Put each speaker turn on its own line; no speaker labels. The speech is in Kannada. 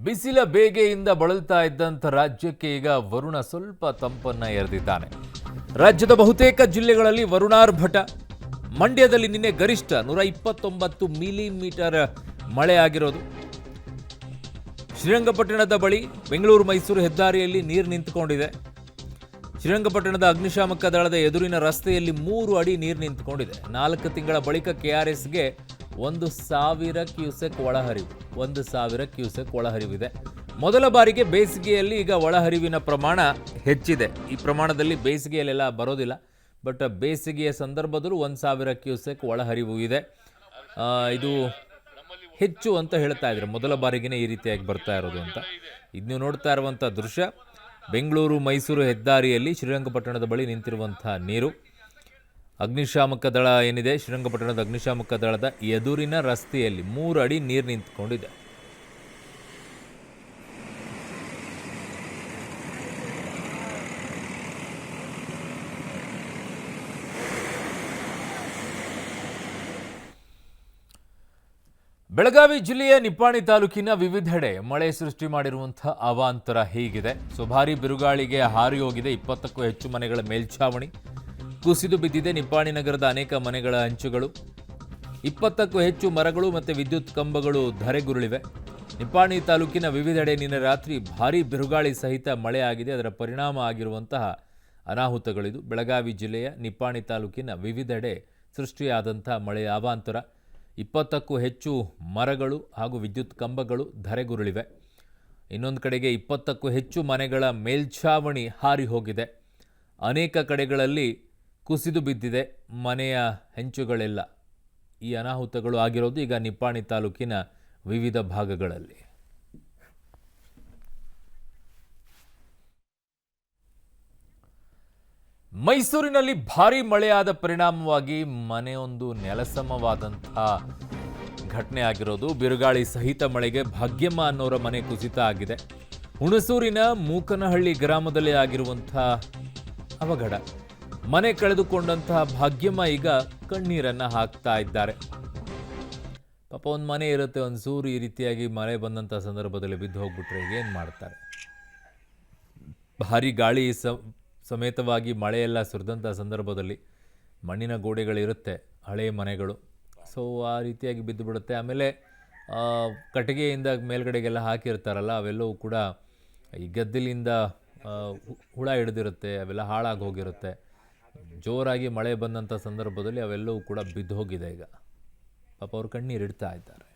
ಬಿಸಿಲ ಬೇಗೆಯಿಂದ ಬಳಲ್ತಾ ಇದ್ದಂಥ ರಾಜ್ಯಕ್ಕೆ ಈಗ ವರುಣ ಸ್ವಲ್ಪ ತಂಪನ್ನ ಎರೆದಿದ್ದಾನೆ. ರಾಜ್ಯದ ಬಹುತೇಕ ಜಿಲ್ಲೆಗಳಲ್ಲಿ ವರುಣಾರ್ಭಟ. ಮಂಡ್ಯದಲ್ಲಿ ನಿನ್ನೆ ಗರಿಷ್ಠ 129 ಮಿಲಿಮೀಟರ್ ಮಳೆ ಆಗಿರೋದು. ಶ್ರೀರಂಗಪಟ್ಟಣದ ಬಳಿ ಬೆಂಗಳೂರು ಮೈಸೂರು ಹೆದ್ದಾರಿಯಲ್ಲಿ ನೀರು ನಿಂತುಕೊಂಡಿದೆ. ಶ್ರೀರಂಗಪಟ್ಟಣದ ಅಗ್ನಿಶಾಮಕ ದಳದ ಎದುರಿನ ರಸ್ತೆಯಲ್ಲಿ 3 ಅಡಿ ನೀರು ನಿಂತುಕೊಂಡಿದೆ. 4 ತಿಂಗಳ ಬಳಿಕ ಕೆಆರ್ಎಸ್ಗೆ 1,000 ಕ್ಯೂಸೆಕ್ ಒಳಹರಿವು. 1,000 ಕ್ಯೂಸೆಕ್ ಒಳಹರಿವಿದೆ. ಮೊದಲ ಬಾರಿಗೆ ಬೇಸಿಗೆಯಲ್ಲಿ ಈಗ ಒಳಹರಿವಿನ ಪ್ರಮಾಣ ಹೆಚ್ಚಿದೆ. ಈ ಪ್ರಮಾಣದಲ್ಲಿ ಬೇಸಿಗೆಯಲ್ಲೆಲ್ಲ ಬರೋದಿಲ್ಲ, ಬಟ್ ಬೇಸಿಗೆಯ ಸಂದರ್ಭದಲ್ಲೂ 1,000 ಕ್ಯೂಸೆಕ್ ಒಳಹರಿವು ಇದೆ. ಇದು ಹೆಚ್ಚು ಅಂತ ಹೇಳ್ತಾ ಇದ್ದಾರೆ. ಮೊದಲ ಬಾರಿಗೇ ಈ ರೀತಿಯಾಗಿ ಬರ್ತಾ ಇರೋದು ಅಂತ. ಇದು ನೀವು ನೋಡ್ತಾ ಇರುವಂಥ ದೃಶ್ಯ ಬೆಂಗಳೂರು ಮೈಸೂರು ಹೆದ್ದಾರಿಯಲ್ಲಿ ಶ್ರೀರಂಗಪಟ್ಟಣದ ಬಳಿ ನಿಂತಿರುವಂಥ ನೀರು. ಅಗ್ನಿಶಾಮಕ ದಳ ಏನಿದೆ, ಶ್ರೀರಂಗಪಟ್ಟಣದ ಅಗ್ನಿಶಾಮಕ ದಳದ ಎದುರಿನ ರಸ್ತೆಯಲ್ಲಿ 3 ಅಡಿ ನೀರು ನಿಂತುಕೊಂಡಿದೆ. ಬೆಳಗಾವಿ ಜಿಲ್ಲೆಯ ನಿಪ್ಪಾಣಿ ತಾಲೂಕಿನ ವಿವಿಧೆಡೆ ಮಳೆ ಸೃಷ್ಟಿ ಮಾಡಿರುವಂತಹ ಅವಾಂತರ ಹೀಗಿದೆ. ಭಾರೀ ಬಿರುಗಾಳಿಗೆ ಹಾರಿ ಹೋಗಿದೆ 20ಕ್ಕೂ ಹೆಚ್ಚು ಮನೆಗಳ ಮೇಲ್ಛಾವಣಿ. ಕುಸಿದು ಬಿದ್ದಿದೆ ನಿಪ್ಪಾಣಿ ನಗರದ ಅನೇಕ ಮನೆಗಳ ಹಂಚುಗಳು. 20ಕ್ಕೂ ಹೆಚ್ಚು ಮರಗಳು ಮತ್ತು ವಿದ್ಯುತ್ ಕಂಬಗಳು ಧರೆಗುರುಳಿವೆ. ನಿಪ್ಪಾಣಿ ತಾಲೂಕಿನ ವಿವಿಧೆಡೆ ನಿನ್ನೆ ರಾತ್ರಿ ಭಾರೀ ಬಿರುಗಾಳಿ ಸಹಿತ ಮಳೆ ಆಗಿದೆ. ಅದರ ಪರಿಣಾಮ ಆಗಿರುವಂತಹ ಅನಾಹುತಗಳಿದು. ಬೆಳಗಾವಿ ಜಿಲ್ಲೆಯ ನಿಪ್ಪಾಣಿ ತಾಲೂಕಿನ ವಿವಿಧೆಡೆ ಸೃಷ್ಟಿಯಾದಂಥ ಮಳೆಯ ಅವಾಂತರ. 20ಕ್ಕೂ ಹೆಚ್ಚು ಮರಗಳು ಹಾಗೂ ವಿದ್ಯುತ್ ಕಂಬಗಳು ಧರೆಗುರುಳಿವೆ. ಇನ್ನೊಂದು ಕಡೆಗೆ 20ಕ್ಕೂ ಹೆಚ್ಚು ಮನೆಗಳ ಮೇಲ್ಛಾವಣಿ ಹಾರಿ ಹೋಗಿದೆ. ಅನೇಕ ಕಡೆಗಳಲ್ಲಿ ಕುಸಿದು ಬಿದ್ದಿದೆ ಮನೆಯ ಹೆಂಚುಗಳೆಲ್ಲ. ಈ ಅನಾಹುತಗಳು ಆಗಿರೋದು ಈಗ ನಿಪ್ಪಾಣಿ ತಾಲೂಕಿನ ವಿವಿಧ ಭಾಗಗಳಲ್ಲಿ. ಮೈಸೂರಿನಲ್ಲಿ ಭಾರೀ ಮಳೆಯಾದ ಪರಿಣಾಮವಾಗಿ ಮನೆಯೊಂದು ನೆಲಸಮವಾದಂಥ ಘಟನೆ ಆಗಿರೋದು. ಬಿರುಗಾಳಿ ಸಹಿತ ಮಳೆಗೆ ಭಾಗ್ಯಮ್ಮ ಅನ್ನೋರ ಮನೆ ಕುಸಿತ ಆಗಿದೆ. ಹುಣಸೂರಿನ ಮೂಕನಹಳ್ಳಿ ಗ್ರಾಮದಲ್ಲಿ ಆಗಿರುವಂಥ ಅವಘಡ. ಮನೆ ಕಳೆದುಕೊಂಡಂತಹ ಭಾಗ್ಯಮ್ಮ ಈಗ ಕಣ್ಣೀರನ್ನು ಹಾಕ್ತಾ ಇದ್ದಾರೆ. ಪಾಪ ಒಂದು ಮನೆ ಇರುತ್ತೆ, ಒಂದು ಸೂರು ಈ ರೀತಿಯಾಗಿ ಮಳೆ ಬಂದಂಥ ಸಂದರ್ಭದಲ್ಲಿ ಬಿದ್ದು ಹೋಗ್ಬಿಟ್ರೆ ಏನು ಮಾಡ್ತಾರೆ. ಭಾರೀ ಗಾಳಿ ಸಮೇತವಾಗಿ ಮಳೆಯೆಲ್ಲ ಸುರಿದಂಥ ಸಂದರ್ಭದಲ್ಲಿ ಮಣ್ಣಿನ ಗೋಡೆಗಳಿರುತ್ತೆ, ಹಳೆಯ ಮನೆಗಳು. ಸೊ ಆ ರೀತಿಯಾಗಿ ಬಿದ್ದು ಬಿಡುತ್ತೆ. ಆಮೇಲೆ ಕಟ್ಟಿಗೆಯಿಂದ ಮೇಲ್ಗಡೆಗೆಲ್ಲ ಹಾಕಿರ್ತಾರಲ್ಲ, ಅವೆಲ್ಲವೂ ಕೂಡ ಈ ಗದ್ದಲಿಂದ ಹುಳ ಹಿಡಿದಿರುತ್ತೆ, ಅವೆಲ್ಲ ಹಾಳಾಗಿ ಹೋಗಿರುತ್ತೆ. ಜೋರಾಗಿ ಮಳೆ ಬಂದಂಥ ಸಂದರ್ಭದಲ್ಲಿ ಅವೆಲ್ಲವೂ ಕೂಡ ಬಿದ್ದು ಹೋಗಿದೆ. ಈಗ ಪಾಪ ಅವ್ರು ಕಣ್ಣೀರು ಇಡ್ತಾ ಇದ್ದಾರೆ.